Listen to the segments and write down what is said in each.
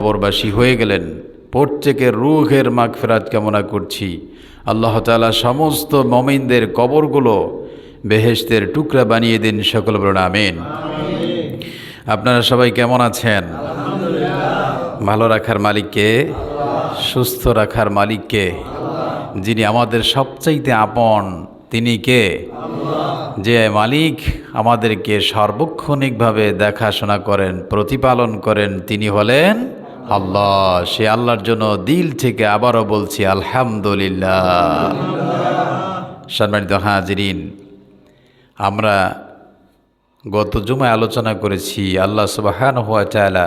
কবরবাসী হয়ে গেলেন, প্রত্যেকের রূহের মাগফিরাত কামনা করছি। আল্লাহ তাআলা সমস্ত মুমিনদের কবরগুলো বেহেশতের টুকরা বানিয়ে দিন, সকল বলুন আমিন। আপনারা সবাই কেমন আছেন? ভালো রাখার মালিককে, সুস্থ রাখার মালিককে, যিনি আমাদের সবচাইতে আপন, তিনি কে? যে মালিক আমাদেরকে সার্বক্ষণিকভাবে দেখাশোনা করেন, প্রতিপালন করেন, তিনি হলেন আল্লাহ। সে আল্লাহর জন্য দিল থেকে আবারও বলছি আলহামদুলিল্লাহ। সম্মানিত হাজিরিন, আমরা গত জুমায় আলোচনা করেছি আল্লাহ সুবহানাহু ওয়া তাআলা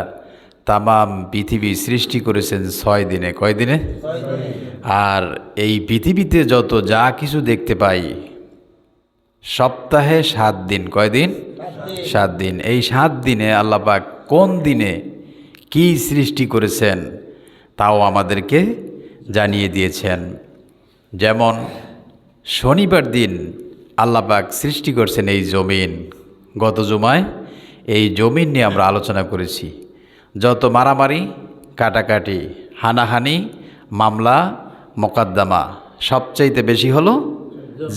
তামাম পৃথিবী সৃষ্টি করেছেন 6 দিনে। কয় দিনে? আর এই পৃথিবীতে যত যা কিছু দেখতে পাই সপ্তাহে 7 দিন। কয় দিন? 7 দিন। এই 7 দিনে আল্লাহ পাক কোন দিনে কি সৃষ্টি করেছেন তাও আমাদেরকে জানিয়ে দিয়েছেন। যেমন শনিবার দিন আল্লাহ পাক সৃষ্টি করছেন এই জমিন। গত জুমায় এই জমিন নিয়ে আমরা আলোচনা করেছি। যত মারামারি, কাটাকাটি, হানাহানি, মামলা, মোকদ্দমা সবচাইতে বেশি হলো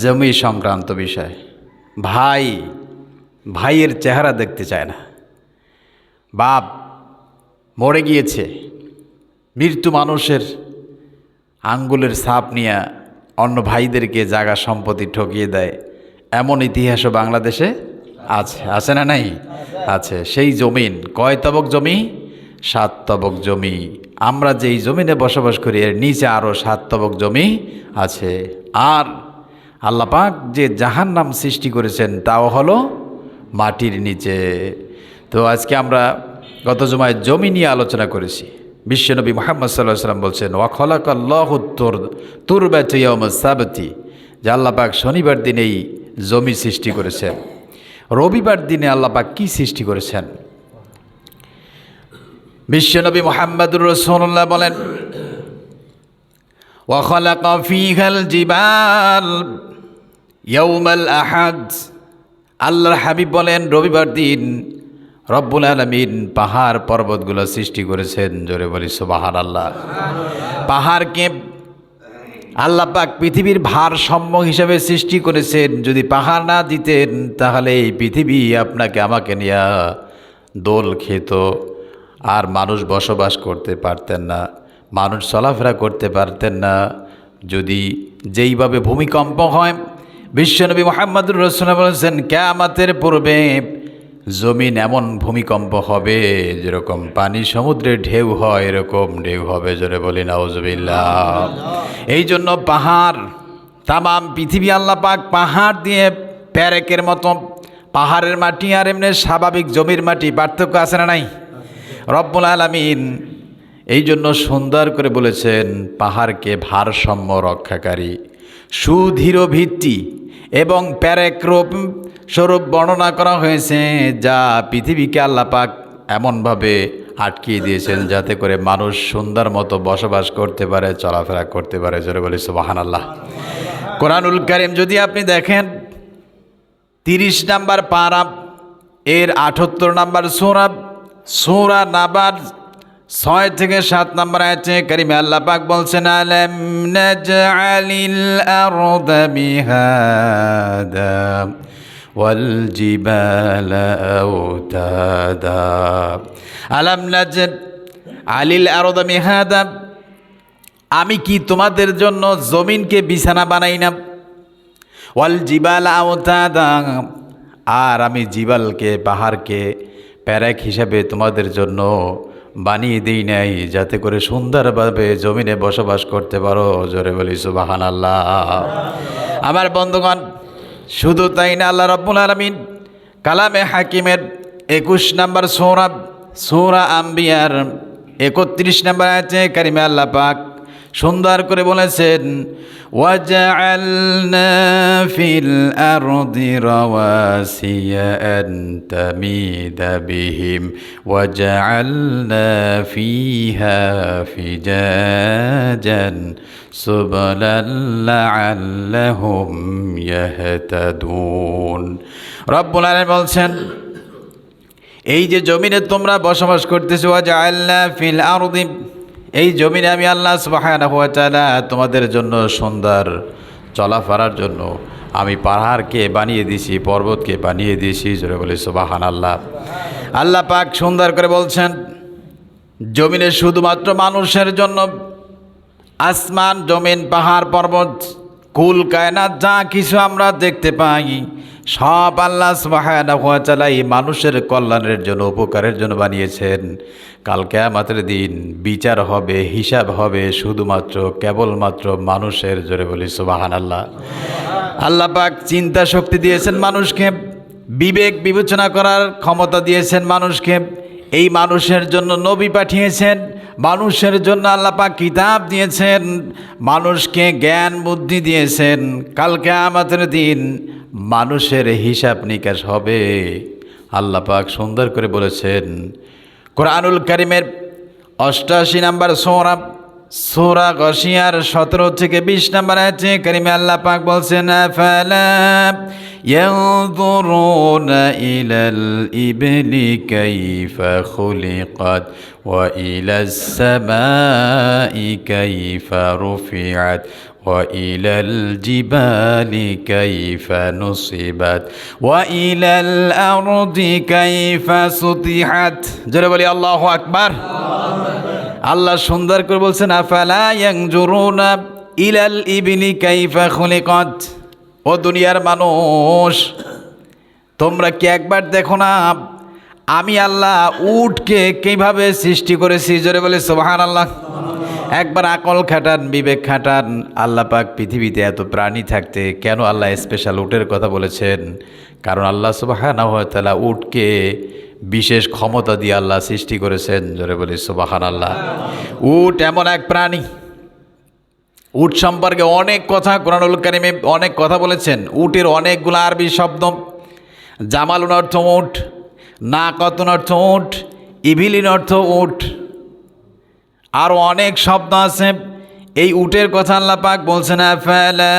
জমি সংক্রান্ত বিষয়। ভাইয়ের চেহারা দেখতে চায় না, বাপ মরে গিয়েছে, মৃত্যু মানুষের আঙ্গুলের ছাপ নিয়ে অন্য ভাইদেরকে জায়গা সম্পত্তি ঠকিয়ে দেয়, এমন ইতিহাসও বাংলাদেশে আছে। আছে না নাই? আছে। সেই জমিন কয় তবক জমি? 7 তবক জমি। আমরা যেই জমিনে বসবাস করি এর নিচে আরও 7 তবক জমি আছে। আর আল্লাহ পাক যে জাহান্নাম সৃষ্টি করেছেন তাও হলো মাটির নিচে। তো আজকে আমরা গত জুমায় জমি নিয়ে আলোচনা করেছি। বিশ্বনবী মুহাম্মদ সাল্লাল্লাহু আলাইহি ওয়াসাল্লাম বলছেন ওয়া খালাকাল্লাহু তুরবাতা ইয়াউমাস সাবতি, যে আল্লাহ পাক শনিবার দিনেই জমি সৃষ্টি করেছেন। রবিবার দিনে আল্লাহ পাক কি সৃষ্টি করেছেন? বিশ্বনবী মুহাম্মদুর রাসূলুল্লাহ বলেন ওয়া খালাকা ফীহাল জিবাল ইয়াউমাল আহাদ। আল্লাহর হাবিব বলেন রবিবার দিন রব্বুল আলামিন পাহাড় পর্বতগুলো সৃষ্টি করেছেন। জোরে বলি সুবহানাল্লাহ। পাহাড়কে আল্লাহ পাক পৃথিবীর ভারসাম্য হিসাবে সৃষ্টি করেছেন। যদি পাহাড় না দিতেন তাহলে এই পৃথিবী আপনাকে আমাকে নিয়ে দোল খেত, আর মানুষ বসবাস করতে পারতেন না, মানুষ চলাফেরা করতে পারতেন না। যদি যেইভাবে ভূমিকম্প হয়, বিশ্বনবী মুহাম্মদুর রাসূলুল্লাহ বলেছেন কিয়ামতের পূর্বে জমিন এমন ভূমিকম্প হবে যেরকম পানি সমুদ্রে ঢেউ হয় এরকম ঢেউ হবে। জোরে বলি নাউজুবিল্লাহ। এই জন্য পাহাড়, তামাম পৃথিবী আল্লাহ পাক পাহাড় দিয়ে প্যারেকের মতো, পাহাড়ের মাটি আর এমনি স্বাভাবিক জমির মাটি পার্থক্য আছে না নাই? রব্বুল আলামিন এই জন্য সুন্দর করে বলেছেন পাহাড়কে ভারসাম্য রক্ষাকারী, সুদৃঢ় ভিত্তি এবং প্যারেক রূপ স্বরূপ বর্ণনা করা হয়েছে, যা পৃথিবীকে আল্লাহ পাক এমনভাবে আটকিয়ে দিয়েছেন যাতে করে মানুষ সুন্দর মতো বসবাস করতে পারে, চলাফেরা করতে পারে। জোরে বলি সুবহানাল্লাহ। কোরআনুল কারীম যদি আপনি দেখেন 30 নম্বর পারা এর 78 নম্বর সূরা নাবার 6 থেকে 7 নম্বর আয়াতে কারিমে আল্লাহ পাক বলছেন আলাম নাজআলিল আরদা মিহাদা ওয়াল জিবালা আওতাদা। আলাম নাজআলিল আরদা মিহাদা, আমি কি তোমাদের জন্য জমিনকে বিছানা বানাই না? ওয়াল জিবালা আওতাদা, আর আমি জিবালকে, পাহাড়কে প্যারেক হিসাবে তোমাদের জন্য বানিয়ে দিই নাই যাতে করে সুন্দরভাবে জমিনে বসবাস করতে পারো। জোরে বলি সুবহানাল্লাহ। আমার বন্ধুগণ, শুধু তাই না, আল্লাহ রাব্বুল আলামিন কালামে হাকিমের 21 নম্বর সূরা আম্বিয়ার 31 নম্বর আয়াতে কারিমে আল্লাহ পাক সুন্দর করে বলেছেন ওয়াজআলনা ফিল আরদি রাওয়াসিয়া আন তামিদা বিহিম ওয়াজআলনা ফিহা ফিজাজান সুবুলান লাআল্লাহুম ইয়াহতাদুন। রব্বুল আলামিন বলছেন এই যে জমিনে তোমরা বসবাস করতেছো, ওয়াজআলনা ফিল আরদি, এই জমিনে আমি আল্লাহ সুবহানাহু ওয়া তাআলা তোমাদের জন্য সুন্দর চলাফেরার জন্য আমি পাহাড়কে বানিয়ে দিয়েছি, পর্বতকে বানিয়ে দিয়েছি। জোরে বলি সুবহানাল্লাহ। আল্লাহ পাক সুন্দর করে বলছেন, জমিনে শুধুমাত্র মানুষের জন্য, আসমান, জমিন, পাহাড়, পর্বত, কুল কায়নাত যা কিছু আমরা দেখতে পাই সব আল্লাহ সুবহানাহু ওয়া তাআলা এই মানুষের কল্যাণের জন্য, উপকারের জন্য বানিয়েছেন। কাল কিয়ামতের দিন বিচার হবে, হিসাব হবে শুধুমাত্র কেবলমাত্র মানুষের। জোরে বলি সুবহানাল্লাহ। আল্লাহ পাক চিন্তা শক্তি দিয়েছেন মানুষকে, বিবেক বিবেচনা করার ক্ষমতা দিয়েছেন মানুষকে। এই মানুষের জন্য নবী পাঠিয়েছেন, মানুষের জন্য আল্লাহ পাক কিতাব দিয়েছেন, মানুষকে জ্ঞান বুদ্ধি দিয়েছেন। কাল কিয়ামতের দিন মানুষের হিসাব নিকাশ হবে। আল্লাহ পাক সুন্দর করে বলেছেন কোরআনুল কারীমের 88 নম্বর সূরা গাশিয়ার 17 থেকে 20 নম্বর আয়াতে কারীমে আল্লাহ পাক বলছেন, আফালা ইয়ানজুরুনা ইলাল ইবলি কাইফা খুলিকাত ওয়া ইলাস সামাই কাইফা রুফিআত وإلى الجبال كيف نصبت وإلى الأرض كيف سطحت। জোরে বলি আল্লাহু আকবার। আল্লাহ সুন্দর করে বলছেন, আফালা ইয়ানজুরুনা ইলাল ইবলি কাইফা খুলিকাত। ও দুনিয়ার মানুষ, তোমরা কি একবার দেখো না আমি আল্লাহ উটকে কিভাবে সৃষ্টি করেছি? জোরে বলি সুবহানাল্লাহ। একবার আকল খাটান, বিবেক খাটান। আল্লাহ পাক পৃথিবীতে এত প্রাণী থাকতে কেন আল্লাহ স্পেশাল উটের কথা বলেছেন? কারণ আল্লাহ সুবহানাহু ওয়া তাআলা উটকে বিশেষ ক্ষমতা দিয়ে আল্লাহ সৃষ্টি করেছেন। জোরে বলি সুবহানাল্লাহ। উট এমন এক প্রাণী, উট সম্পর্কে অনেক কথা কোরআনুল কারীমে অনেক কথা বলেছেন। উটের অনেকগুলো আরবি শব্দ, জামালুন অর্থ উট, নাকাতুন অর্থ উট, ইবিলিন অর্থ উট, আরও অনেক শব্দ আছে। এই উটের কথা আল্লাহ পাক বলছেন, আফালা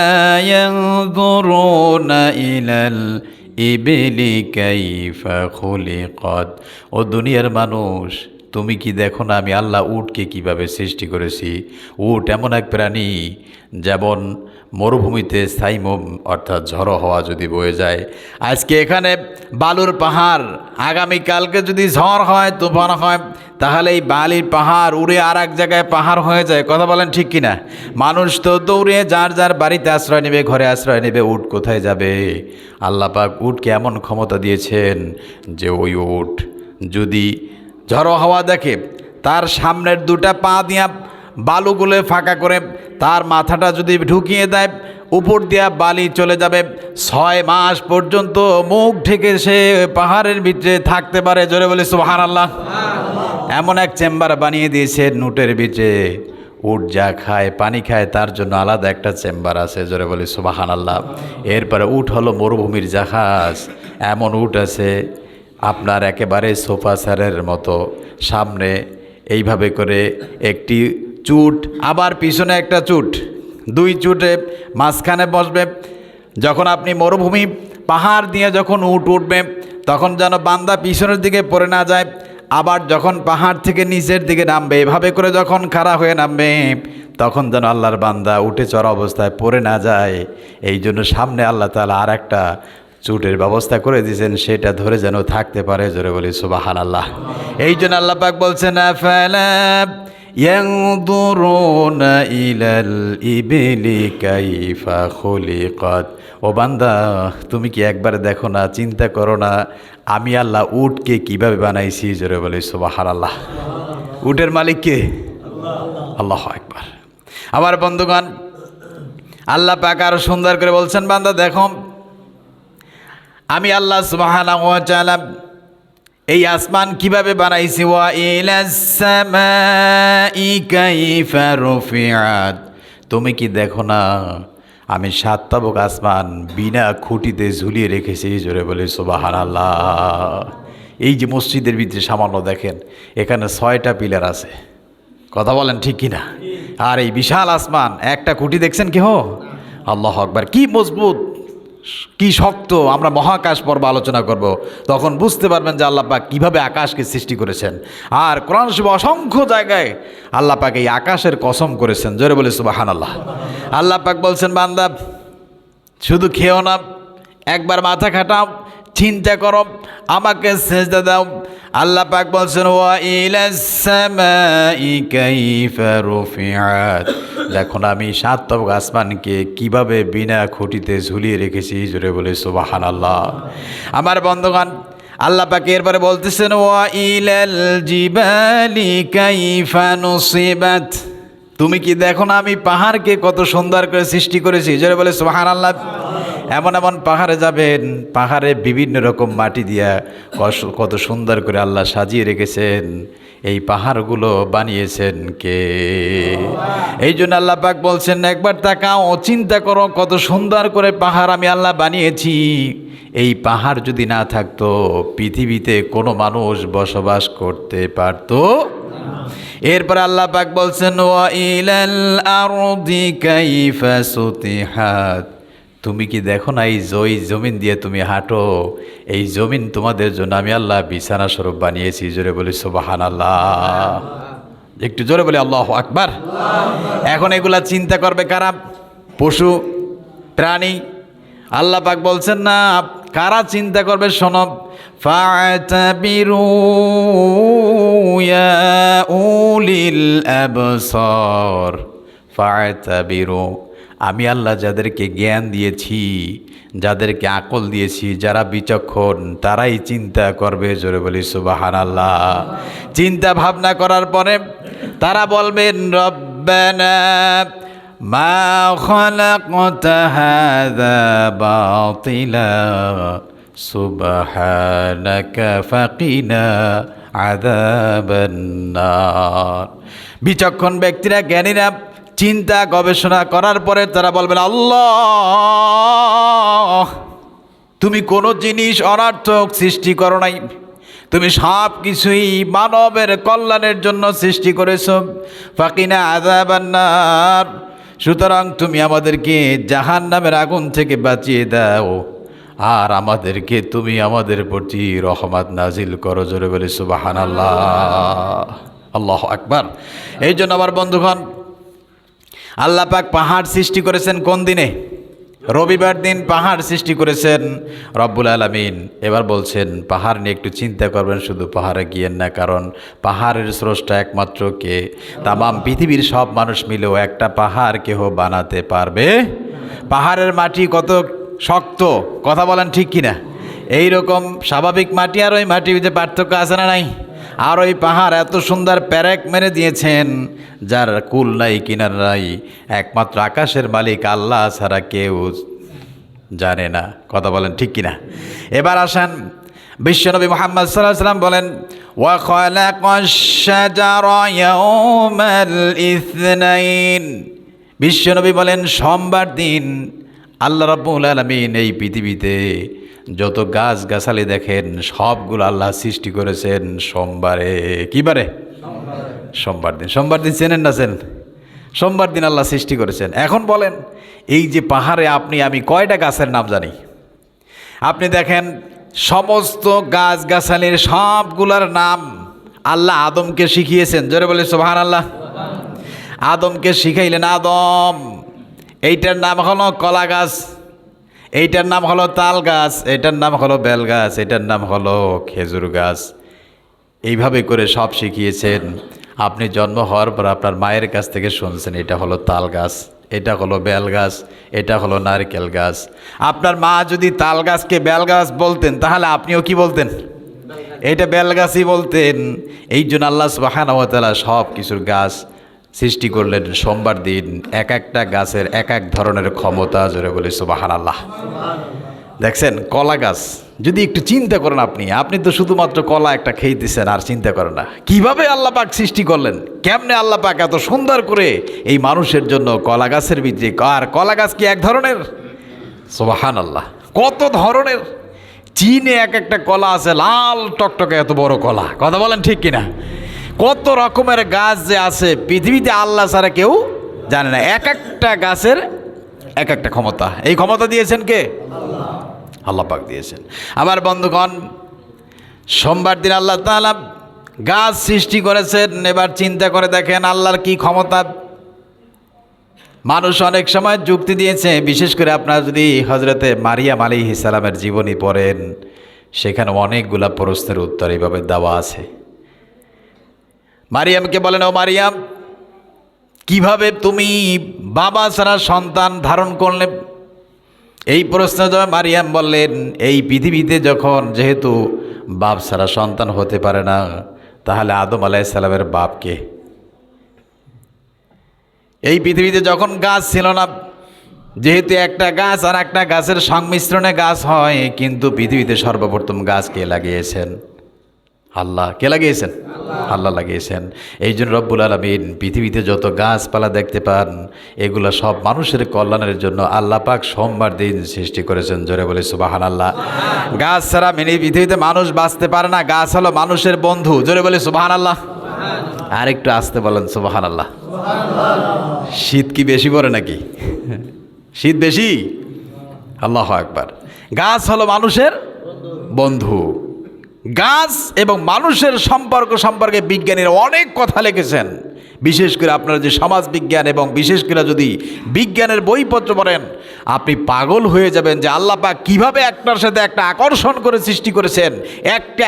ইয়ানজুরুনা ইলাল ইবলি কাইফা খুলিকাত। ও দুনিয়ার মানুষ, তুমি কি দেখো না আমি আল্লাহ উটকে কিভাবে সৃষ্টি করেছি? উট এমন এক প্রাণী, যেমন মরুভূমিতে স্থায়ী অর্থাৎ ঝড়ো হওয়া যদি বয়ে যায়, আজকে এখানে বালুর পাহাড়, আগামীকালকে যদি ঝড় হয়, তুফান হয়, তাহলে এই বালির পাহাড় উড়ে আর এক জায়গায় পাহাড় হয়ে যায়। কথা বলেন ঠিক কিনা? মানুষ তো দৌড়ে যার যার বাড়িতে আশ্রয় নেবে, ঘরে আশ্রয় নেবে, উট কোথায় যাবে? আল্লাহ পাক উটকে এমন ক্ষমতা দিয়েছেন যে ওই উট যদি ঝড়ো হাওয়া দেখে, তার সামনের দুটা পা দিয়া বালুগুলো ফাঁকা করে তার মাথাটা যদি ঢুকিয়ে দেয়, উপর দিয়া বালি চলে যাবে। 6 মাস পর্যন্ত মুখ ঢেকে সে পাহাড়ের ভিতরে থাকতে পারে। জোরে বলে সুবহানাল্লাহ। এমন এক চেম্বার বানিয়ে দিয়েছে উটের ভিতরে। উট যা খায়, পানি খায়, তার জন্য আলাদা একটা চেম্বার আছে। জোরে বলে সুবহানাল্লাহ। এরপরে উট হলো মরুভূমির জাহাজ। এমন উট আছে আপনার একেবারে সোফা সেটের মতো, সামনে এইভাবে করে একটি চুট, আবার পিছনে একটা চুট, 2 চুটে মাঝখানে বসবে। যখন আপনি মরুভূমি পাহাড় দিয়ে যখন উট উঠবে, তখন যেন বান্দা পিছনের দিকে পড়ে না যায়। আবার যখন পাহাড় থেকে নিচের দিকে নামবে, এভাবে করে যখন খাড়া হয়ে নামবে, তখন যেন আল্লাহর বান্দা উঠে চড়া অবস্থায় পড়ে না যায়। এই জন্য সামনে আল্লাহ তাআলা আর একটা চুটের ব্যবস্থা করে দিয়েছেন, সেটা ধরে যেন থাকতে পারে। জোরে বলি সুবহানাল্লাহ। এই জন্য আল্লাহ পাক বলছেন, আফালা ইয়ানজুরুনা ইলাল ইবলি কাইফা খুলিকাত। ও বান্দা, তুমি কি একবার দেখো না, চিন্তা করো না আমি আল্লাহ উটকে কিভাবে বানাইছি? জোরে বলি সুবহানাল্লাহ। উটের মালিক কে? আল্লাহু আকবার। আমার বন্ধুগণ, আল্লাহ পাক আরো সুন্দর করে বলছেন, বান্দা দেখো আমি আল্লাহ সুবহানাহু ওয়া তাআলা এই আসমান কিভাবে বানাইছি। ওয়া ইলাস সামাই কাইফা রুফিআত। তুমি কি দেখো না আমি 7 তাবক আসমান বিনা খুঁটিতে ঝুলিয়ে রেখেছি? জোরে বলে সুবহানাল্লাহ। এই যে মসজিদের ভিতরে সামান্য দেখেন, এখানে 6টা পিলার আছে। কথা বলেন ঠিক কিনা? আর এই বিশাল আসমান, একটা খুঁটি দেখছেন কেহ? আল্লাহু আকবার, কি মজবুত! কি শক্ত, আমরা মহাকাশ পর্ব আলোচনা করব, তখন বুঝতে পারবেন যে আল্লাহ পাক কীভাবে আকাশকে সৃষ্টি করেছেন। আর কোরআন শরীফে অসংখ্য জায়গায় আল্লাহ পাক এই আকাশের কসম করেছেন। জোরে বলে সুবহানাল্লাহ। আল্লাহ পাক বলছেন, বান্দা শুধু খেও না, একবার মাথা খাটাও, চিন্তা করো, আমাকে সেজদা দাও। আল্লাহ পাক বলছেন, ওয়া ইলাস সামাই কাইফা রুফিআত, দেখুন আমি 7 তবক আসমানকে কিভাবে বিনা খুঁটিতে ঝুলিয়ে রেখেছি। জোরে বলে সুবহানাল্লাহ। আমার বন্ধুগণ, আল্লাহ পাক এরপরে বলতেছেন, ওয়া ইলাল জিবালি কাইফা নুসিবাত, তুমি কি দেখো না আমি পাহাড়কে কত সুন্দর করে সৃষ্টি করেছি। জোরে বলে সুবহানাল্লাহ। এমন এমন পাহাড়ে যাবেন, পাহাড়ে বিভিন্ন রকম মাটি দিয়া কত সুন্দর করে আল্লাহ সাজিয়ে রেখেছেন। এই পাহাড়গুলো বানিয়েছেন কে? এই জন্য আল্লাহ পাক বলছেন, একবার তাকাও, চিন্তা করো, কত সুন্দর করে পাহাড় আমি আল্লাহ বানিয়েছি। এই পাহাড় যদি না থাকতো পৃথিবীতে কোনো মানুষ বসবাস করতে পারতো। এরপর আল্লাহ পাক বলছেন, ওয়া ইলাল আরদি কাইফা সুতিহাত, তুমি কি দেখো না এই জমিন দিয়ে তুমি হাঁটো, এই জমিন তোমাদের জন্য আমি আল্লাহ বিছানা স্বরূপ বানিয়েছি। জোরে বলি সুবহানাল্লাহ। একটু জোরে বলি আল্লাহু আকবার। এখন এগুলা চিন্তা করবে কারা? পশু প্রাণী। আল্লাহ পাক বলছেন না, কারা চিন্তা করবে? শোনো, ফাতাবিরু ইয়া উলিল আবসার, ফাতাবিরু, আমি আল্লাহ যাদেরকে জ্ঞান দিয়েছি, যাদেরকে আকল দিয়েছি, যারা বিচক্ষণ, তারাই চিন্তা করবে। জোরে বলি সুবহানাল্লাহ। চিন্তা ভাবনা করার পরে তারা বলবেন, রব্বানা মা খালাকতা হাযা বাতিলা সুবহানাকা ফাকিনা আযাবান নার। বিচক্ষণ ব্যক্তিরা, জ্ঞানীরা চিন্তা গবেষণা করার পরে তারা বলবেন, আল্লাহ তুমি কোনো জিনিস অনর্থক সৃষ্টি করো নাই, তুমি সব কিছুই মানবের কল্যাণের জন্য সৃষ্টি করেছো। ফাকিনা আযাবান নার, সুতরাং তুমি আমাদেরকে জাহান্নামের আগুন থেকে বাঁচিয়ে দাও, আর আমাদেরকে তুমি আমাদের প্রতি রহমত নাজিল করো। জোরে বলে সুবহানাল্লাহ। আল্লাহু আকবার। এই জন্য আমার বন্ধুগণ, আল্লাহ পাক পাহাড় সৃষ্টি করেছেন কোন দিনে? রবিবার দিন পাহাড় সৃষ্টি করেছেন রব্বুল আলামিন। এবার বলছেন পাহাড় নিয়ে একটু চিন্তা করবেন, শুধু পাহাড়ে গিয়েন না, কারণ পাহাড়ের স্রষ্টা একমাত্র কে? তামাম পৃথিবীর সব মানুষ মিলেও একটা পাহাড় কেহ বানাতে পারবে? পাহাড়ের মাটি কত শক্ত, কথা বলেন ঠিক কিনা? এই রকম স্বাভাবিক মাটি আর ওই মাটির যে পার্থক্য আছে না নাই? আর ওই পাহাড় এত সুন্দর প্যারেক মেরে দিয়েছেন, যার কুল নাই কিনার নাই, একমাত্র আকাশের মালিক আল্লাহ ছাড়া কেউ জানে না। কথা বলেন ঠিক কিনা? এবার আসেন, বিশ্বনবী মুহাম্মদ সাল্লাল্লাহু আলাইহি ওয়াসাল্লাম বলেন, ওয়া খালাকাশ শাজারা ইয়াউমাল ইসনাইন, বিশ্বনবী বলেন সোমবার দিন আল্লাহ রাব্বুল আলামিন এই পৃথিবীতে যত গাছ গাছালি দেখেন সবগুলো আল্লাহ সৃষ্টি করেছেন সোমবারে। কি বারে? সোমবার দিন। সোমবার দিন চেনেন না? চেনেন? সোমবার দিন আল্লাহ সৃষ্টি করেছেন। এখন বলেন, এই যে পাহাড়ে আপনি আমি কয়টা গাছের নাম জানি? আপনি দেখেন সমস্ত গাছ গাছালির সবগুলার নাম আল্লাহ আদমকে শিখিয়েছেন। জোরে বলে সুবহানাল্লাহ। আদমকে শিখাইলেন, আদম এইটার নাম হলো কলা গাছ, এইটার নাম হলো তাল গাছ, এটার নাম হলো বেল গাছ, এটার নাম হলো খেজুর গাছ। এইভাবে করে সব শিখিয়েছেন। আপনি জন্ম হওয়ার পর আপনার মায়ের কাছ থেকে শুনছেন এটা হলো তাল গাছ, এটা হলো বেল গাছ, এটা হলো নারকেল গাছ। আপনার মা যদি তাল গাছকে বেল গাছ বলতেন, তাহলে আপনিও কি বলতেন? এটা বেল গাছই বলতেন। এই জন্য আল্লাহ সুবহানাহু ওয়া তাআলা সব কিছুর গাছ সৃষ্টি করলেন সোমবার দিন। এক একটা গাছের এক এক ধরনের ক্ষমতা। জোরে বলে সুবহানাল্লাহ। দেখছেন কলা গাছ, যদি একটু চিন্তা করেন আপনি তো শুধুমাত্র কলা একটা খেয়েতেছেন আর চিন্তা করেন না কিভাবে আল্লাহ পাক সৃষ্টি করলেন, কেমনে আল্লাহ পাক এত সুন্দর করে এই মানুষের জন্য কলা গাছের ভিতরে। আর কলা গাছ কি এক ধরনের? সুবহানাল্লাহ, কত ধরনের! চীনে এক একটা কলা আছে লাল টকটকে এত বড় কলা। কথা বলেন ঠিক কিনা? কত রকমের গাছ যে আছে পৃথিবীতে আল্লাহ ছাড়া কেউ জানে না। এক একটা গাছের এক একটা ক্ষমতা। এই ক্ষমতা দিয়েছেন কে? আল্লাহ পাক দিয়েছেন। আবার বন্ধুগণ, সোমবার দিন আল্লাহ তাআলা গাছ সৃষ্টি করেছেন। এবার চিন্তা করে দেখেন আল্লাহর কি ক্ষমতা। মানুষ অনেক সময় যুক্তি দিয়েছে, বিশেষ করে আপনারা যদি হজরতে মারিয়াম আলাইহিস সালামের জীবনী পড়েন, সেখানে অনেকগুলা প্রশ্নের উত্তর এইভাবে দেওয়া আছে। মারিয়ামকে বলেন, ও মারিয়াম, কিভাবে তুমি বাবা ছাড়া সন্তান ধারণ করলে? এই প্রশ্ন জবাবে মারিয়াম বললেন, এই পৃথিবীতে যখন যেহেতু বাপ ছাড়া সন্তান হতে পারে না, তাহলে আদম আলাইহিস সালামের বাপকে? এই পৃথিবীতে যখন গাছ ছিল না, যেহেতু একটা গাছ আর একটা গাছের সংমিশ্রণে গাছ হয়, কিন্তু পৃথিবীতে সর্বপ্রথম গাছ কে লাগিয়েছেন? আল্লাহ। কে লাগিয়েছেন? আল্লাহ লাগিয়েছেন। এই জন্য রব্বুল আলামিন পৃথিবীতে যত গাছপালা দেখতে পান, এগুলো সব মানুষের কল্যাণের জন্য আল্লাহ পাক সোমবার দিন সৃষ্টি করেছেন। জোরে বলে সুবহানাল্লাহ। গাছ ছাড়া পৃথিবীতে মানুষ বাঁচতে পারে না। গাছ হলো মানুষের বন্ধু। জোরে বলে সুবহানাল্লাহ। আর একটু আসতে বলেন সুবহানাল্লাহ। শীত কি বেশি পড়ে নাকি? শীত বেশি? আল্লাহু আকবার। গাছ হলো মানুষের বন্ধু। গাছ এবং মানুষের সম্পর্ক সম্পর্কে বিজ্ঞানীরা অনেক কথা লিখেছেন। বিশেষ করে আপনারা যে সমাজ বিজ্ঞান এবং বিশেষ করে যদি বিজ্ঞানের বইপত্র পড়েন, আপনি পাগল হয়ে যাবেন যে আল্লাহ পাক কীভাবে একটার সাথে একটা আকর্ষণ করে সৃষ্টি করেছেন,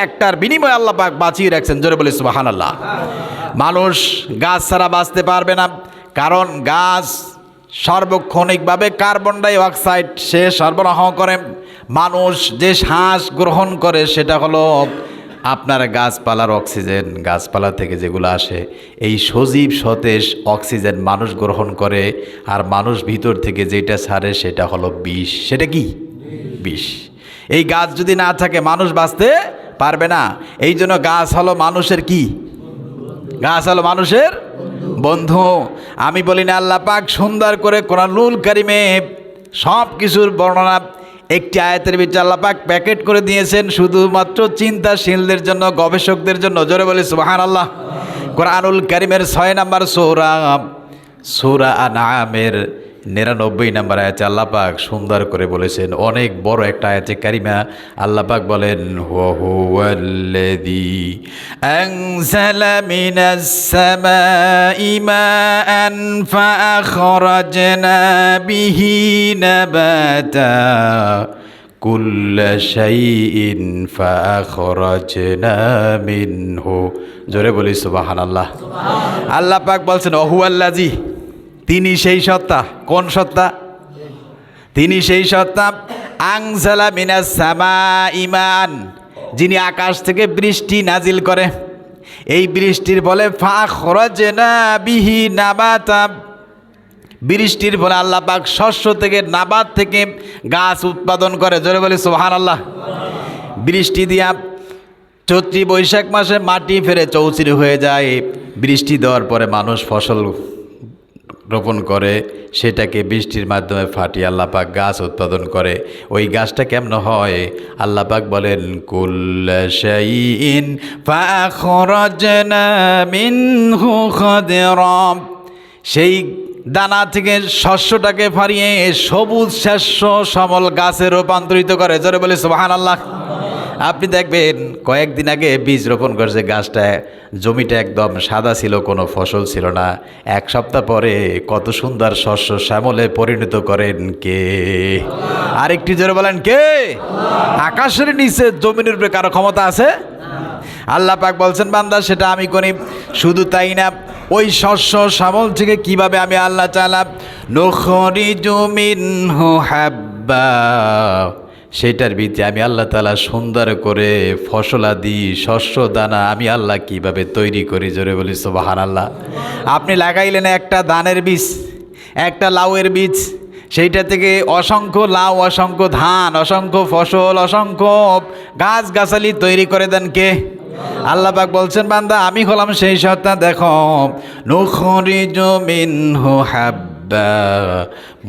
একটার বিনিময়ে আল্লাহ পাক বাঁচিয়ে রাখছেন। জোরে বলে সুবহানাল্লাহ। মানুষ গাছ ছাড়া বাঁচতে পারবে না, কারণ গাছ সার্বক্ষণিকভাবে কার্বন ডাই অক্সাইড সে সরবরাহ করে। মানুষ যে শ্বাস গ্রহণ করে সেটা হলো আপনার গাছপালার অক্সিজেন। গাছপালা থেকে যেগুলো আসে, এই সজীব সতেজ অক্সিজেন মানুষ গ্রহণ করে, আর মানুষ ভিতর থেকে যেটা ছাড়ে সেটা হলো বিষ। সেটা কি? বিষ। এই গাছ যদি না থাকে মানুষ বাঁচতে পারবে না। এই জন্য গাছ হলো মানুষের কি? গাছ হলো মানুষের বন্ধু। আমি বলি না, আল্লাহ পাক সুন্দর করে কোরআনুল কারিমে সব কিছুর বর্ণনা একটি আয়াতের ভিতরে আল্লাহ পাক প্যাকেট করে দিয়েছেন শুধুমাত্র চিন্তাশীলদের জন্য, গবেষকদের জন্য। জোরে বলি সুবহানাল্লাহ। কোরআনুল কারিমের 6 নম্বর সূরা আনআমের 99 নম্বর আয়াতে আল্লাহ পাক সুন্দর করে বলেছেন, অনেক বড় একটা আয়াতে কারিমা। আল্লাহ পাক বলেন, হুয়াল্লাযী আনজালা মিনাস সামাই মাআন ফাআখরাজনা বিহি নাবাতা কুল্লা শাইইন ফাআখরাজনা মিনহু। জোরে বলি সুবহানাল্লাহ। আল্লাহ পাক বলছেন, হুয়াল্লাযী, তিনি সেই সত্তা। কোন সত্তা? তিনি সেই সত্তা আনজালা মিনাস সামাই মাআন, যিনি আকাশ থেকে বৃষ্টি নাজিল করে। এই বৃষ্টির ফলে ফাখরাজনা বিহি নাবাতা, বৃষ্টির ফলে আল্লাহ পাক শস্য থেকে, নাবাত থেকে গাছ উৎপাদন করে। জোরে বলি সুবহানাল্লাহ। বৃষ্টি দিয়া চৈত্রী বৈশাখ মাসে মাটি ফেরে চৌচির হয়ে যায়। বৃষ্টি দেওয়ার পরে মানুষ ফসল রোপণ করে, সেটাকে বৃষ্টির মাধ্যমে ফাটিয়ে আল্লাহ পাক গাছ উৎপাদন করে। ওই গাছটা কেমন হয়? আল্লাহ পাক বলেন, কুল্লা শাইইন ফাখরাজনা মিনহু খাদিরা, সেই দানা থেকে শস্যটাকে ফারিয়ে সবুজ শস্য শ্যামল গাছে রূপান্তরিত করে। জোরে বলে সুবহানাল্লাহ। আপনি দেখবেন কয়েকদিন আগে বীজ রোপণ করছে, গাছটা জমিটা একদম সাদা ছিল, কোনো ফসল ছিল না। এক সপ্তাহ পরে কত সুন্দর শস্য শ্যামলে পরিণত করেন কে? আরেকটি জোরে বলেন কে? আকাশের নিচে জমিনের উপরে কারো ক্ষমতা আছে? আল্লাহ পাক বলছেন, বান্দা সেটা আমি করি। শুধু তাই না, ওই শস্য শ্যামল থেকে কিভাবে আমি আল্লাহ তাআলা নুখরিজু মিনহু হাব্বা, সেটার ভিতরে আমি আল্লাহ তাআলা সুন্দর করে ফসলাদি শস্য দানা আমি আল্লাহ কিভাবে তৈরি করি। জোরে বলি সুবহানাল্লাহ। আপনি লাগাইলেন একটা ধানের বীজ, একটা লাউয়ের বীজ, সেইটা থেকে অসংখ্য লাউ, অসংখ্য ধান, অসংখ্য ফসল, অসংখ্য গাছগাছালি তৈরি করে দেন কে? আল্লাহ পাক বলছেন, বান্দা আমি হলাম সেই সত্তা। দেখো, নুখরিজু মিনহু হাব্বা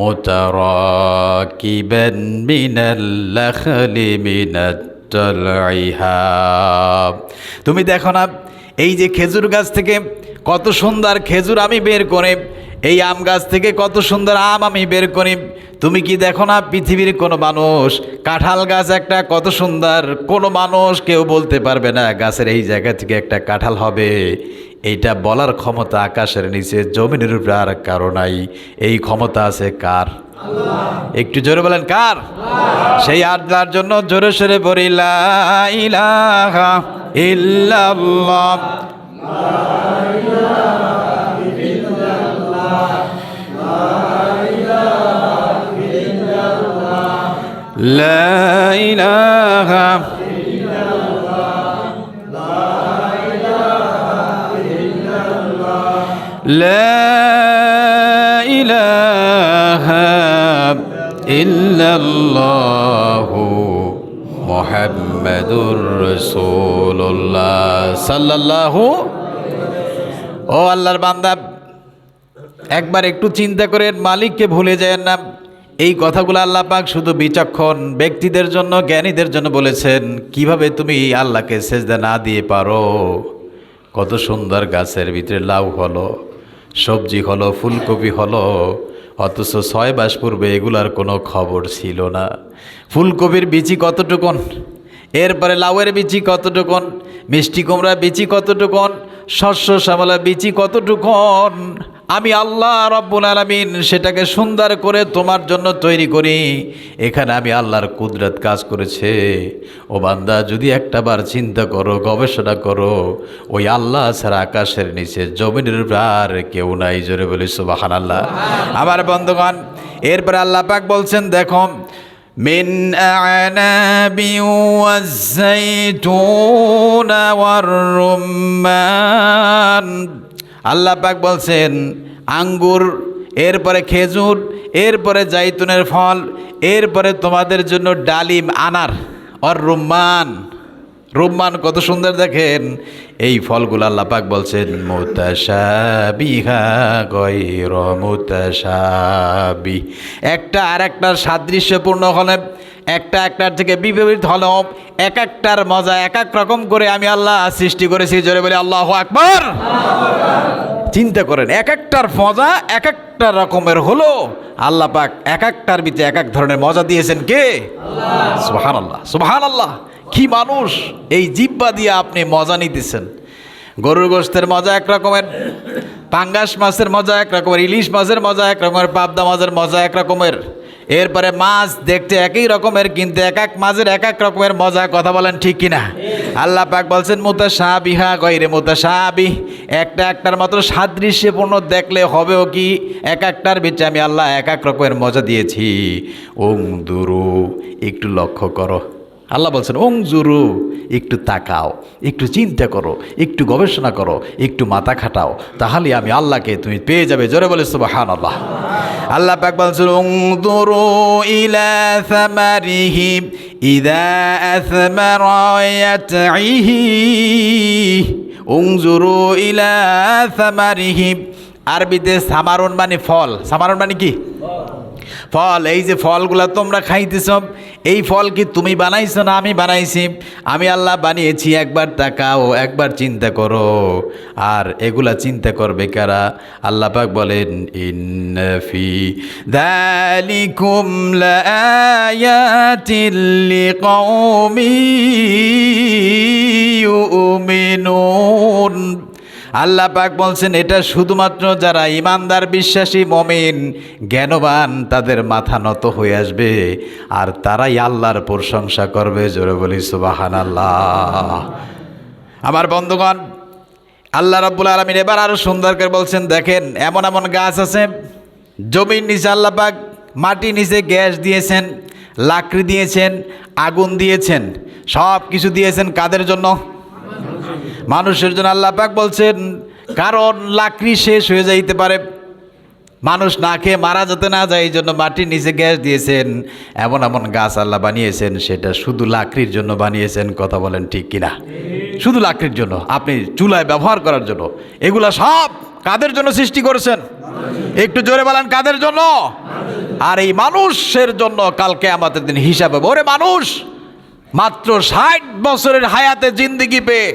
মুতারাকিবান মিনাল লাখলি মিনাত তালইহা। তুমি দেখো না, এই যে খেজুর গাছ থেকে কত সুন্দর খেজুর আমি বের করে এই আম গাছ থেকে কত সুন্দর আম আমি বের করি। তুমি কি দেখো না পৃথিবীর কোনো মানুষ, কাঁঠাল গাছ একটা কত সুন্দর, কোনো মানুষ কেউ বলতে পারবে না গাছের এই জায়গা থেকে একটা কাঁঠাল হবে। এইটা বলার ক্ষমতা আকাশের নিচে জমিনের উপরে আর কারো নাই। এই ক্ষমতা আছে কার? একটু জোরে বলেন কার? সেই আল্লাহর জন্য জোরে সোরে বলি লা ইলাহা ইল্লাল্লাহ। লা ইলাহা লা ইলাহা ইল্লাল্লাহু মুহাম্মাদুর রাসূলুল্লাহ সাল্লাল্লাহু। ও আল্লাহর বান্দা, একবার একটু চিন্তা করেন, মালিককে ভুলে যায় না। এই কথাগুলো আল্লাহ পাক শুধু বিচক্ষণ ব্যক্তিদের জন্য, জ্ঞানীদের জন্য বলেছেন। কিভাবে তুমি আল্লাহকে সেজদা না দিয়ে পারো? কত সুন্দর গাছের ভিতরে লাউ হলো, সবজি হলো, ফুলকপি হলো, অথচ 6 মাস পূর্বে এগুলার কোনো খবর ছিল না। ফুলকপির বিচি কতটুকুন, এরপরে লাউয়ের বিচি কতটুকুন, মিষ্টি কুমড়া বিচি কতটুকুন, শস্য শ্যামলা বিচি কতটুকুন। আমি আল্লাহ রব্বুল আলামিন সেটাকে সুন্দর করে তোমার জন্য তৈরি করি। এখানে আমি আল্লাহর কুদরত কাজ করেছে। ও বান্দা, যদি একটাবার চিন্তা করো, গবেষণা করো, ওই আল্লাহ ছাড়া আকাশের নিচে জমিনের উপর আর কেউ নাই। জোরে বলি সুবহানাল্লাহ। আমার বন্ধুগণ, এরপরে আল্লাহ পাক বলছেন, দেখো মিন আ'নাবি ওয়াজ-যাইতুন ওয়ার-রুম্মান। আল্লাহ পাক বলছেন আঙ্গুর, এরপরে খেজুর, এরপরে জাইতুনের ফল, এরপরে তোমাদের জন্য ডালিম, আনার আর রুম্মান। রুম্মান কত সুন্দর দেখেন। এই ফলগুলো আল্লাহ পাক বলছেন মুতাশাবিহা গায়রা মুতাশাবি। একটা আর একটার সাদৃশ্যপূর্ণ হলে, একটা একটার থেকে বিপরীত হলো, এক একটার মজা এক এক রকম করে আমি আল্লাহ সৃষ্টি করেছি। জোরে বলি আল্লাহু আকবার। চিন্তা করেন, এক একটার মজা এক একটা রকমের হলো। আল্লাহ পাক এক একটার ভিতরে এক এক ধরনের মজা দিয়েছেন কে? সুবহানাল্লাহ, সুবহানাল্লাহ। কি মানুষ, এই জিহ্বা দিয়ে আপনি মজা নিতেছেন। গরুর গোশতের মজা এক রকমের, পাঙ্গাস মাছের মজা এক রকমের, ইলিশ মাছের মজা এক রকমের, পাবদা মাছের মজা এক রকমের। এরপরে মাছ দেখতে একই রকমের, কিন্তু এক এক মাছের এক এক রকমের মজা। কথা বলেন ঠিক কিনা? আল্লাহ পাক বলছেন মুতাশাবিহা গায়রে মুতাশাবিহ। একটা একটার মাত্র সাদৃশ্যপূর্ণ দেখলে হবেও কি, এক একটার ভিতরে আমি আল্লাহ এক এক রকমের মজা দিয়েছি। উনজুরু, একটু লক্ষ্য করো। আল্লাহ বলছেন উনজুরু, একটু তাকাও, একটু চিন্তা করো, একটু গবেষণা করো, একটু মাথা খাটাও, তাহলে আমি আল্লাহকে তুমি পেয়ে যাবে। জোরে বলে সুবহানাল্লাহ। আল্লাহ পাক বলছেন উনজুরু ইলা সামারিহি ইযা আসমারা ইয়াতঈহি। উনজুরু ইলা সামারিহি, আরবিতে সামারুন মানে ফল। সামারুন মানে কি? ফল। এই যে ফলগুলা তোমরা খাইতেছ, এই ফল কি তুমি বানাইছো না আমি বানাইছি? আমি আল্লাহ বানিয়েছি। একবার তাকাও, একবার চিন্তা করো। আর এগুলা চিন্তা করবে কারা? আল্লাহ পাক বলেন ইন্না ফি যালিকুম লাআয়াতিল লিকাওমিন ইউমিনুন। আল্লাহ পাক বলছেন এটা শুধুমাত্র যারা ইমানদার, বিশ্বাসী, মুমিন, জ্ঞানবান, তাদের মাথা নত হয়ে আসবে আর তারাই আল্লাহর প্রশংসা করবে। জোরে বলি সুবহানাল্লাহ। আমার বন্ধুগণ, আল্লাহ রাব্বুল আলামিন এবার আরো সুন্দর করে বলছেন, দেখেন এমন এমন গাছ আছে, জমির নিচে আল্লাহ পাক মাটির নিচে গ্যাস দিয়েছেন, লাকড়ি দিয়েছেন, আগুন দিয়েছেন, সব কিছু দিয়েছেন কাদের জন্য? মানুষের জন্য। আল্লাহ পাক বলছেন কারণ লাকড়ি শেষ হয়ে যাইতে পারে, মানুষ না খেয়ে মারা যেতে না যায়, এই জন্য মাটির নিচে গ্যাস দিয়েছেন। এমন এমন গাছ আল্লাহ বানিয়েছেন, সেটা শুধু লাকড়ির জন্য বানিয়েছেন। কথা বলেন ঠিক কিনা? শুধু লাকড়ির জন্য, আপনি চুলায় ব্যবহার করার জন্য। এগুলা সব কাদের জন্য সৃষ্টি করেছেন? একটু জোরে বলেন কাদের জন্য? আর এই মানুষের জন্য কাল কিয়ামতের দিন হিসাব হবে। ওরে মানুষ, মাত্র 60 বছরের হায়াতে জিন্দেগি পেয়ে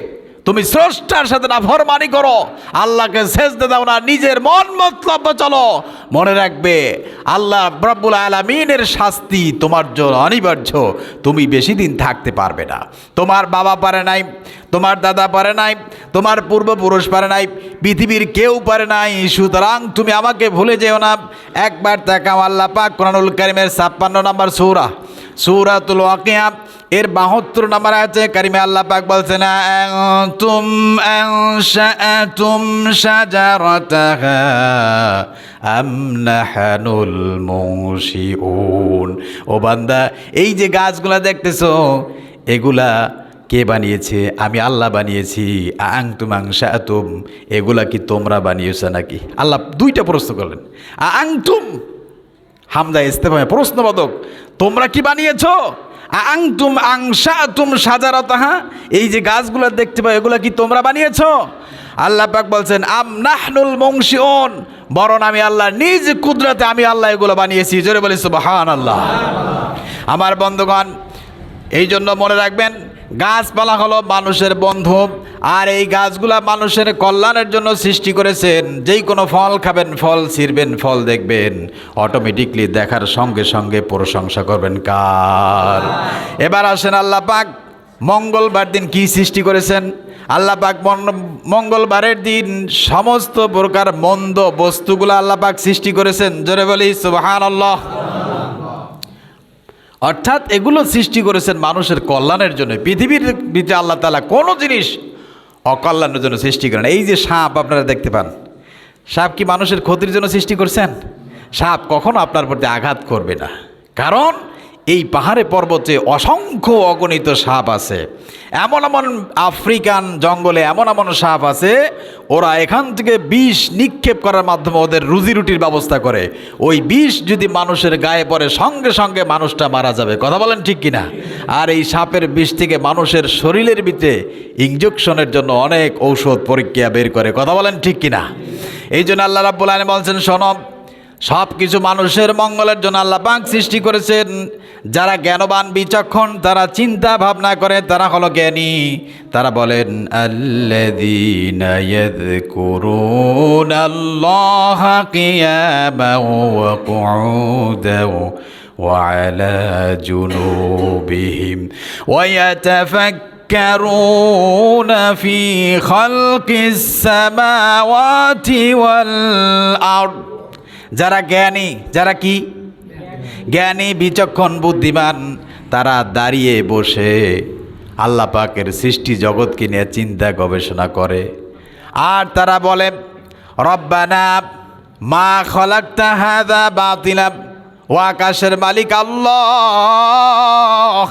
তুমি স্রষ্টার সাথে নাফরমানি করো, আল্লাহকে সেজদা দাও না, নিজের মন মতলব চলো, মনে রাখবে আল্লাহ রব্বুল আলামিনের শাস্তি তোমার জন্য অনিবার্য। তুমি বেশি দিন থাকতে পারবে না। তোমার বাবা পারে নাই, তোমার দাদা পারে নাই, তোমার পূর্বপুরুষ পারে নাই, পৃথিবীর কেউ পারে নাই। সুতরাং তুমি আমাকে ভুলে যেও না। একবার তাকাও, আল্লাহ পাক কোরআনুল কারীমের 56 নম্বর সূরা, সূরাতুল ওয়াকিয়া এর 72 নম্বর আয়াতে কারিমে আল্লাহ পাক বলছেন, আনতুম আনশাআতুম শাজারাতাহা আম নাহনুল মুনশিউন। ও বান্দা, এই যে গাছগুলা দেখতেছো, এগুলা কে বানিয়েছে? আমি আল্লাহ বানিয়েছি। আনতুম আনশাআতুম, এগুলা কি তোমরা বানিয়েছো নাকি? আল্লাহ দুইটা প্রশ্ন করলেন। আনতুম হামজা ইস্তেফামে প্রশ্নবোধক, তোমরা কি বানিয়েছো? আনতুম আনশাআতুম শাজারাতাহা, এই যে গাছগুলো দেখতে পাও, এগুলা কি তোমরা বানিয়েছো? আল্লাহ পাক বলছেন, আম নাহনুল মুনশিউন, বরং আমি আল্লাহ নিজ কুদরতে আমি আল্লাহ এগুলো বানিয়েছি। জোরে বলি সুবহানাল্লাহ। আমার বন্ধুগণ, এই জন্য মনে রাখবেন, গাছপালা হলো মানুষের বন্ধু, আর এই গাছগুলা মানুষের কল্যাণের জন্য সৃষ্টি করেছেন। যেই কোনো ফল খাবেন, ফল ছিঁড়বেন, ফল দেখবেন, অটোমেটিকলি দেখার সঙ্গে সঙ্গে প্রশংসা করবেন কার? এবার আসেন, আল্লাহ পাক মঙ্গলবার দিন কি সৃষ্টি করেছেন? আল্লাহ পাক মঙ্গলবারের দিন সমস্ত প্রকার মন্দ বস্তুগুলো আল্লাহ পাক সৃষ্টি করেছেন। জোরে বলি সুবহানাল্লাহ। অর্থাৎ এগুলো সৃষ্টি করেছেন মানুষের কল্যাণের জন্য। পৃথিবীর ভিতরে আল্লাহ তাআলা কোনো জিনিস অকল্যাণের জন্য সৃষ্টি করেন। এই যে সাপ আপনারা দেখতে পান, সাপ কি মানুষের ক্ষতির জন্য সৃষ্টি করছেন? সাপ কখনো আপনার প্রতি আঘাত করবে না, কারণ এই পাহাড়ে পর্বতে অসংখ্য অগণিত সাপ আছে। এমন এমন আফ্রিকান জঙ্গলে এমন এমন সাপ আছে, ওরা এখান থেকে বিষ নিক্ষেপ করার মাধ্যমে ওদের রুজি রুটির ব্যবস্থা করে। ওই বিষ যদি মানুষের গায়ে পড়ে, সঙ্গে সঙ্গে মানুষটা মারা যাবে। কথা বলেন ঠিক কিনা? আর এই সাপের বিষ থেকে মানুষের শরীরের ভিতরে ইনজেকশনের জন্য অনেক ঔষধ পরীক্ষা বের করে। কথা বলেন ঠিক কিনা? এই জন্য আল্লাহ রাব্বুল আলামিন বলছেন, শোনো, সব কিছু মানুষের মঙ্গলের জন্য আল্লাহ পাক সৃষ্টি করেছেন। যারা জ্ঞানবান বিচক্ষণ, তারা চিন্তা ভাবনা করে, তারা হলো জ্ঞানী। তারা বলেন, আল্লাযীনা ইয়াযকুরুনাল্লাহা কিয়ামান ওয়া কুউদান ওয়া আলা জুনুবিহিম ওয়া ইয়াতাফাক্কারুনা ফি খালকিস সামাওয়াতি ওয়াল আরদ। যারা জ্ঞানী, যারা কি জ্ঞানী, বিচক্ষণ, বুদ্ধিমান, তারা দাঁড়িয়ে বসে আল্লাহ পাকের সৃষ্টি জগৎকে নিয়ে চিন্তা গবেষণা করে। আর তারা বলে, রব্বানা মা খলাকতা হাযা বাতিলা, ও আকাশের মালিক আল্লাহ,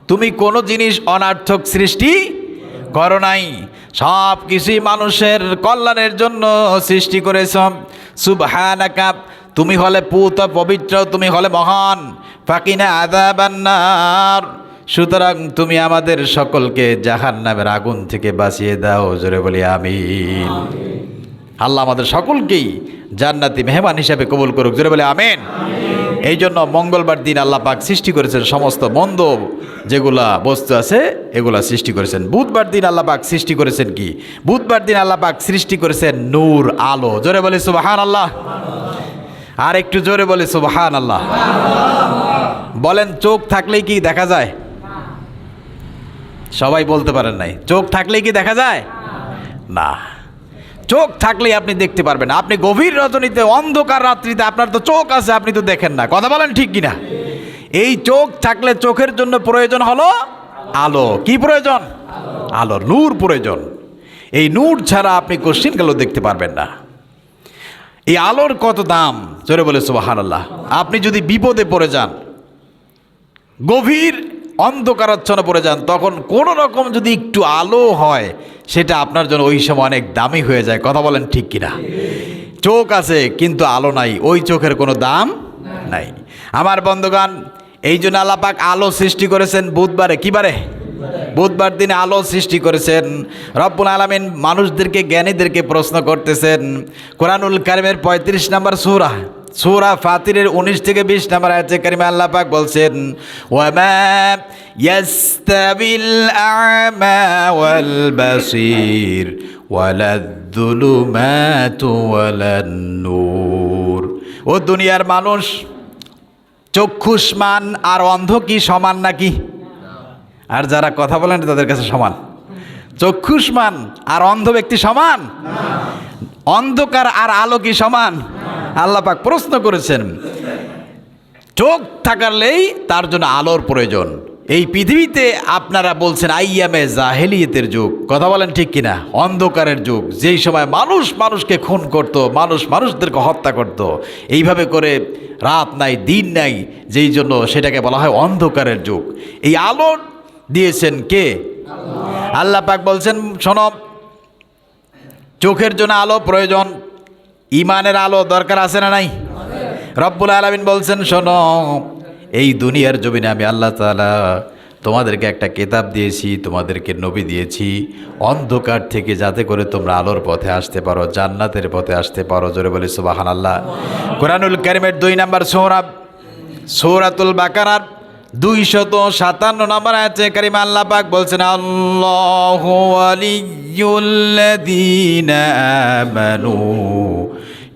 তুমি কোনো জিনিস অনার্থক সৃষ্টি করো নাই, সব কিছুই মানুষের কল্যাণের জন্য সৃষ্টি করেছ। সুবহানাকা, তুমি হলে পুত পবিত্র, তুমি হলে মহান। ফাকিনা আযাবান নার, সুতরাং তুমি আমাদের সকলকে জাহান্নামের আগুন থেকে বাঁচিয়ে দাও। জোরে বলি আমিন। আল্লাহ আমাদের সকলকেই জান্নাতি মেহমান হিসাবে কবুল করুক। জোরে বলি আমিন। এই জন্য মঙ্গলবার দিন আল্লাহ পাক সৃষ্টি করেছেন সমস্ত মন্দ যেগুলা বস্তু আছে, এগুলা সৃষ্টি করেছেন। বুধবার দিন আল্লাহ পাক সৃষ্টি করেছেন কি? বুধবার দিন আল্লাহ পাক সৃষ্টি করেছেন নূর, আলো। জোরে বলি সুবহানাল্লাহ। আর একটু জোরে বলি সুবহানাল্লাহ। বলেন, চোখ থাকলেই কি দেখা যায়? সবাই বলতে পারেন নাই। চোখ থাকলেই কি দেখা যায়? না, চোখ থাকলেই আপনি দেখতে পারবেন। আপনি গভীর রজনীতে, অন্ধকার রাত্রিতে আপনার তো চোখ আছে, আপনি তো দেখেন না। কথা বলেন ঠিক কিনা? এই চোখ থাকলে চোখের জন্য প্রয়োজন হলো আলো। কি প্রয়োজন? আলো, নূর প্রয়োজন। এই নূর ছাড়া আপনি কোশ্চিন গেলেও দেখতে পারবেন না। এই আলোর কত দাম! জোরে বলে সুবহানাল্লাহ। আপনি যদি বিপদে পড়ে যান, গভীর অন্ধকারাচ্ছন্ন পড়ে যান, তখন কোনো রকম যদি একটু আলো হয়, সেটা আপনার জন্য ওই সময় অনেক দামি হয়ে যায়। কথা বলেন ঠিক কিনা? চোখ আছে কিন্তু আলো নাই, ওই চোখের কোনো দাম নাই। আমার বন্ধুগণ, এই জন্য আল্লাহ পাক আলো সৃষ্টি করেছেন বুধবারে। কি বারে? বুধবার দিনে আলো সৃষ্টি করেছেন। রব্বুল আলামিন মানুষদেরকে, জ্ঞানীদেরকে প্রশ্ন করতেছেন। কোরআনুল কারীমের 35 নম্বর সূরা, সূরা ফাতিরের 19 থেকে 20 নম্বর আয়াতে কারিমা আল্লাহ পাক বলছেন, ওয়ামা ইয়াস্তাবিল আ'মা ওয়াল বাসীর ওয়ালায-যুলুমাতু ওয়ালান নূর। ও দুনিয়ার মানুষ, চক্ষুষ্মান আর অন্ধ কি সমান নাকি? আর যারা কথা বলেন তাদের কাছে সমান? চক্ষুষ্মান আর অন্ধ ব্যক্তি সমান? অন্ধকার আর আলো কি সমান? আল্লাহ পাক প্রশ্ন করেছেন। চোখ থাকলেই তার জন্য আলোর প্রয়োজন। এই পৃথিবীতে আপনারা বলছেন আইয়ামে জাহেলিয়াতের যুগ, কথা বলেন ঠিক কিনা? অন্ধকারের যুগ, যেই সময় মানুষ মানুষকে খুন করত, মানুষ মানুষদেরকে হত্যা করত, এইভাবে করে রাত নাই দিন নাই, যেই জন্য সেটাকে বলা হয় অন্ধকারের যুগ। এই আলো দিয়েছেন কে? আল্লাহ পাক বলছেন, শোনো, চোখের জন্য আলো প্রয়োজন, ইমানের আলো দরকার আছে না নাই? রব্বুল আলামিন বলছেন, শোনো, এই দুনিয়ার জমিনে আমি আল্লাহ তাআলা তোমাদেরকে একটা কিতাব দিয়েছি, তোমাদেরকে নবী দিয়েছি, অন্ধকার থেকে যাতে করে তোমরা আলোর পথে আসতে পারো, জান্নাতের পথে আসতে পারো। জোরে বলি সুবহানাল্লাহ। কোরআনুল কারীমের 2 নম্বর সূরা, সূরাতুল বাকারার 257 নম্বর আয়াতে কারিমা আল্লাহ পাক বলছেন, আল্লাহু ওয়ালিয়্যুল্লাযীনা আমানু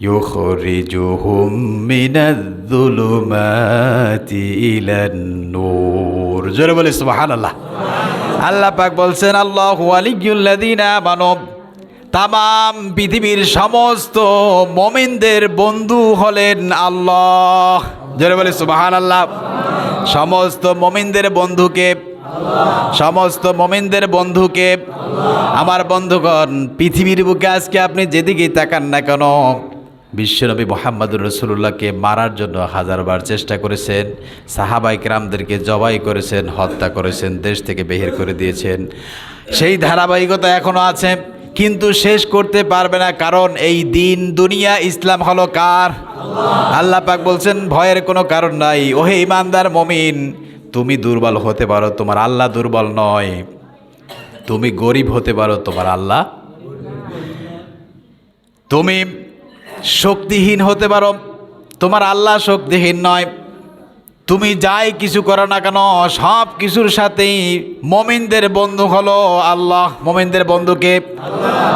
ইউখরিজুহুম মিনায-যুলুমাতি ইলান-নূর। জোরে বলি সুবহানাল্লাহ। আল্লাহ পাক বলছেন, আল্লাহু ওয়ালিয়্যুল্লাযীনা আমানু, তামাম পৃথিবীর সমস্ত মুমিনদের বন্ধু হলেন আল্লাহ। জোরে বলি সুবহানাল্লাহ। সমস্ত মুমিনদের বন্ধুকে, সমস্ত মুমিনদের বন্ধুকে, আমার বন্ধুগণ, পৃথিবীর বুকে আজকে আপনি যেদিকেই তাকান না কেন, বিশ্বনবী মুহাম্মদুর রাসূলুল্লাহকে মারার জন্য হাজারবার চেষ্টা করেছেন, সাহাবায়ে কেরামদেরকে জবাই করেছেন, হত্যা করেছেন, দেশ থেকে বের করে দিয়েছেন। সেই ধারাবাহিকতা এখনো আছে, কিন্তু শেষ করতে পারবে না, কারণ এই দিন দুনিয়া ইসলাম হলো কার? আল্লাহ পাক বলছেন, ভয়ের কোনো কারণ নাই। ওহে ইমানদার মুমিন, তুমি দুর্বল হতে পারো, তোমার আল্লাহ দুর্বল নয়। তুমি গরিব হতে পারো, তোমার আল্লাহ। তুমি শক্তিহীন হতে পারো, তোমার আল্লাহ শক্তিহীন নয়। তুমি যাই কিছু করো না কেন, সব কিছুর সাথেই মুমিনদের বন্ধু হলো আল্লাহ। মুমিনদের বন্ধুকে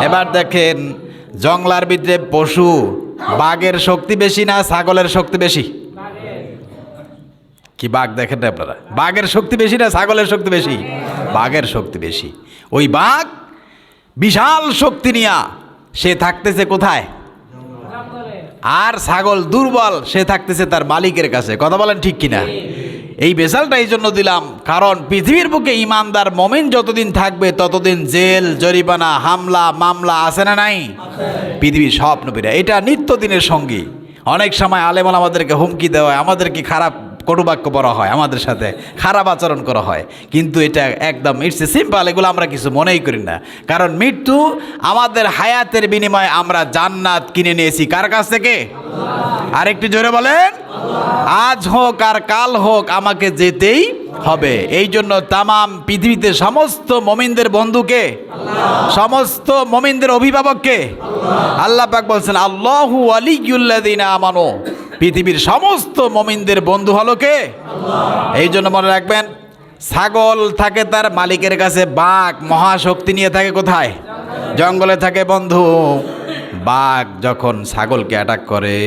এবার দেখেন, জঙ্গলার ভিতরে পশু, বাঘের শক্তি বেশি না ছাগলের শক্তি বেশি? কি বাঘ দেখেন না আপনারা? বাঘের শক্তি বেশি না ছাগলের শক্তি বেশি? বাঘের শক্তি বেশি। ওই বাঘ বিশাল শক্তি নিয়া সে থাকতেছে কোথায়? আর ছাগল দুর্বল, সে থাকতেছে তার মালিকের কাছে। কথা বলেন ঠিক কিনা? এই বেসালটা এই জন্য দিলাম, কারণ পৃথিবীর বুকে ইমানদার মুমিন যতদিন থাকবে ততদিন জেল, জরিমানা, হামলা, মামলা আছে না নাই? পৃথিবীর সব নবীরা এটা নিত্যদিনের সঙ্গী। অনেক সময় আলেম আমাদেরকে হুমকি দেওয়া হয়, আমাদেরকে খারাপ কটুবাক্য বলা হয়, আমাদের সাথে খারাপ আচরণ করা হয়, কিন্তু এটা একদম ইটস এ সিম্পল, এগুলো আমরা কিছু মনেই করি না। কারণ মৃত্যু আমাদের হায়াতের বিনিময়ে আমরা জান্নাত কিনে নিয়েছি কার কাছ থেকে? আর একটু জোরে বলেন, আজ হোক আর কাল হোক আমাকে যেতেই হবে। এই জন্য তামাম পৃথিবীতে সমস্ত মুমিনদের বন্ধুকে, সমস্ত মুমিনদের অভিভাবককে আল্লাহ পাক বলছেন, আল্লাহু ওয়ালিয়্যুল্লাযীনা আমানু। পৃথিবীর সমস্ত মুমিনদের বন্ধু হলো কে? এই জন্য মনে রাখবেন, ছাগল থাকে তার মালিকের কাছে, বাঘ মহাশক্তি নিয়ে থাকে কোথায়? জঙ্গলে থাকে বন্ধু। বাঘ যখন ছাগলকে অ্যাটাক করে,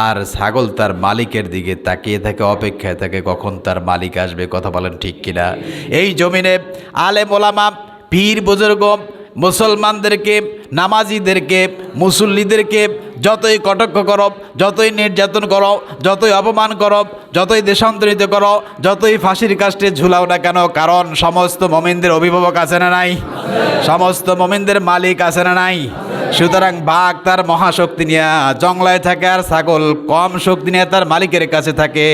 আর ছাগল তার মালিকের দিকে তাকিয়ে থাকে, অপেক্ষায় থাকে কখন তার মালিক আসবে। কথা বলেন ঠিক কিনা? এই জমিনে আলেম ওলামা, পীর বুজুর্গ, মুসলমানদেরকে, নামাজিদেরকে, মুসল্লিদেরকে যতই কটাক্ষ করো, যতই নির্যাতন করো, যতই অপমান করো, যতই দেশান্তরিত করো, যতই ফাঁসির কাস্টে ঝুলাও না কেন, কারণ সমস্ত মুমিনদের অভিভাবক আছে না নাই? সমস্ত মুমিনদের মালিক আছে না নাই? সুতরাং বাঘ তার মহাশক্তি নিয়ে জঙ্গলায় থাকে, আর ছাগল কম শক্তি নিয়ে তার মালিকের কাছে থাকে।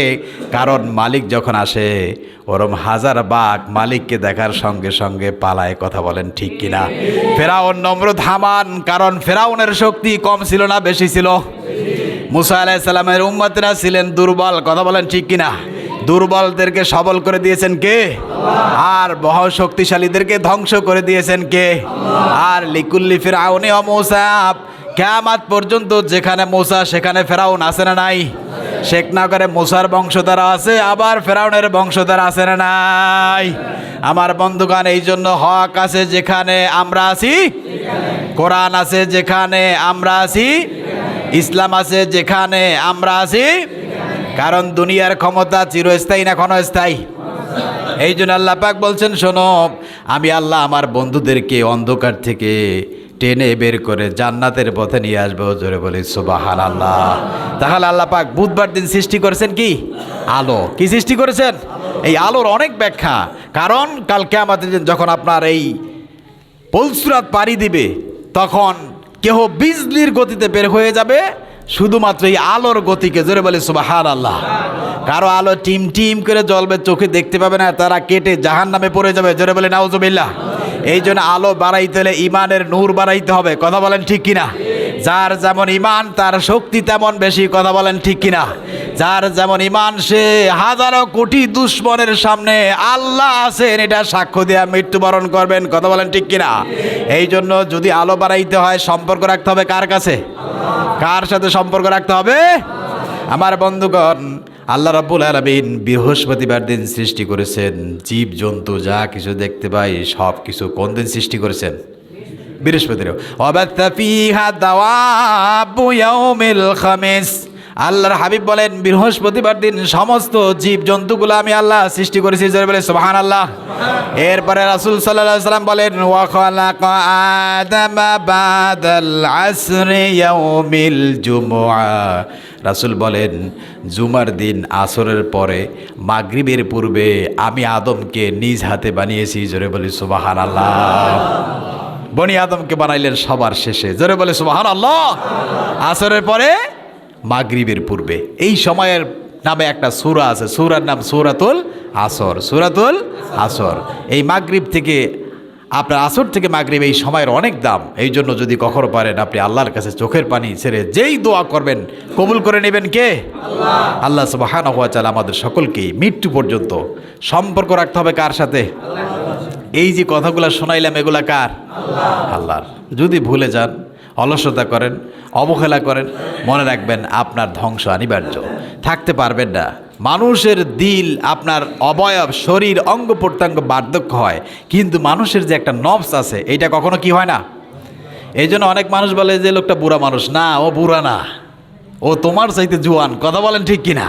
কারণ মালিক যখন আসে, ওরম হাজার বাঘ মালিককে দেখার সঙ্গে সঙ্গে পালায়। কথা বলেন ঠিক কিনা? ফেরাউন, নমরুদ, হামান, কারণ ফেরাউনের শক্তি কম ছিল না বেশি ছিল? মুসা আলাইহিস সালামের উম্মতরা ছিলেন দুর্বল। কথা বলেন ঠিক কিনা? দুর্বলদেরকে সবল করে দিয়েছেন কে? আর বহু শক্তিশালীদেরকে ধ্বংস করে দিয়েছেন কে? আর লিকুল্লি ফিরআউনি ওয়া মূসা কিয়ামত পর্যন্ত যেখানে মূসা সেখানে ফেরাউন আছে না নাই? শেখনগরে মূসার বংশধারা আছে, আবার ফেরাউনের বংশধারা আছে না নাই? আমার বন্ধুগণ, এই জন্য হক আছে যেখানে আমরা আছি, কোরআন আছে যেখানে আমরা আছি, ইসলাম আছে যেখানে আমরা আছি। কারণ দুনিয়ার ক্ষমতা চিরস্থায়ী না ক্ষণস্থায়ী? এই জন্য আল্লাহ পাক বলছেন, শোনো, আমি আল্লাহ আমার বন্ধুদেরকে অন্ধকার থেকে টেনে বের করে জান্নাতের পথে নিয়ে আসবো। জোরে বলি সুবহানাল্লাহ। তাহলে আল্লাহ পাক বুধবার দিন সৃষ্টি করেছেন কি? আলো। কি সৃষ্টি করেছেন? এই আলোর অনেক ব্যাখ্যা। কারণ কাল কিয়ামতের দিন যখন আপনার এই পলসুরাত পাড়ি দিবে, তখন কেহ বিজলির গতিতে বের হয়ে যাবে শুধুমাত্র এই আলোর গতিকে। জোরে বলি সুবহানাল্লাহ। কারো আলো টিম টিম করে জ্বলবে, চোখে দেখতে পাবে না, তারা কেটে জাহান্নামে পড়ে যাবে। জোরে বলি নাউজুবিল্লাহ। এই জন্য আলো বাড়াইতে হলে ইমানের নূর বাড়াইতে হবে। কথা বলেন ঠিক কিনা? যার যেমন ইমান তার শক্তি তেমন বেশি। কথা বলেন ঠিক কিনা? যার যেমন ইমান সে হাজারো কোটি দুশ্মনের সামনে আল্লাহ আছেন এটা সাক্ষ্য দিয়ে মৃত্যুবরণ করবেন। কথা বলেন ঠিক কিনা? এই জন্য যদি আলো বাড়াইতে হয় সম্পর্ক রাখতে হবে কার কাছে? কার সাথে সম্পর্ক রাখতে হবে? আমার বন্ধুগণ, আল্লাহ রাব্বুল আলামিন বৃহস্পতিবার দিন সৃষ্টি করেছেন। জীব জন্তু যা কিছু দেখতে পাই সব কিছু কোন দিন সৃষ্টি করেছেন? বৃহস্পতিবার। ওয়াবাত্তা ফিহা দাওয়াবু ইয়াউমিল খামিস। আল্লাহর হাবিব বলেন, বৃহস্পতিবার দিন সমস্ত জীব জন্তুগুলো আমি আল্লাহ সৃষ্টি করেছি। জোরে বলে সুবহানাল্লাহ। এরপরে রাসূল সাল্লাল্লাহু আলাইহি ওয়াসাল্লাম বলেন, ওয়া খালাকা আদামা বাদাল আসরি ইয়াউমিল জুমআ। রাসূল বলেন, জুমার দিন আসরের পরে মাগরিবের পূর্বে আমি আদমকে নিজ হাতে বানিয়েছি। জোরে বলি সুবহানাল্লাহ। বনি আদমকে বানাইলেন সবার শেষে। জোরে বলে সুবহানাল্লাহ। আসরের পরে মাগরিবের পূর্বে। এই সময়ের নামে একটা সূরা আছে, সূরার নাম সূরাতুল আসর। সূরাতুল আসর। এই মাগরিব থেকে আপনার আসর থেকে মাগরিব এই সময়ের অনেক দাম। এই জন্য যদি কখনো পারেন আপনি আল্লাহর কাছে চোখের পানি ছেড়ে যেই দোয়া করবেন কবুল করে নেবেন কে? আল্লাহ। আল্লাহ সুবহানাহু ওয়া তাআলা আমাদের সকলকেই মৃত্যু পর্যন্ত সম্পর্ক রাখতে হবে কার সাথে? এই যে কথাগুলো শোনাইলাম এগুলা কার? আল্লাহর। যদি ভুলে যান, অলসতা করেন, অবহেলা করেন, মনে রাখবেন আপনার ধ্বংস অনিবার্য। থাকতে পারবেন না। মানুষের দিল, আপনার অবয়ব, শরীর, অঙ্গ প্রত্যঙ্গ বার্ধক্য হয়, কিন্তু মানুষের যে একটা নফস আছে এইটা কখনো কি হয় না। এই জন্য অনেক মানুষ বলে যে লোকটা বুড়া মানুষ। না, ও বুড়া না, ও তোমার চাইতে জোয়ান। কথা বলেন ঠিক কিনা?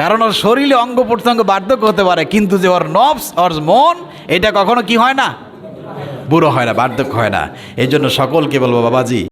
কারণ ওর শরীরে অঙ্গ প্রত্যঙ্গ বার্ধক্য হতে পারে, কিন্তু যে ওর নফস, ওর মন, এটা কখনো কি হয় না, বুড়ো হয় না, বার্ধক্য হয় না। এই জন্য সকলকে বলবো, বাবাজি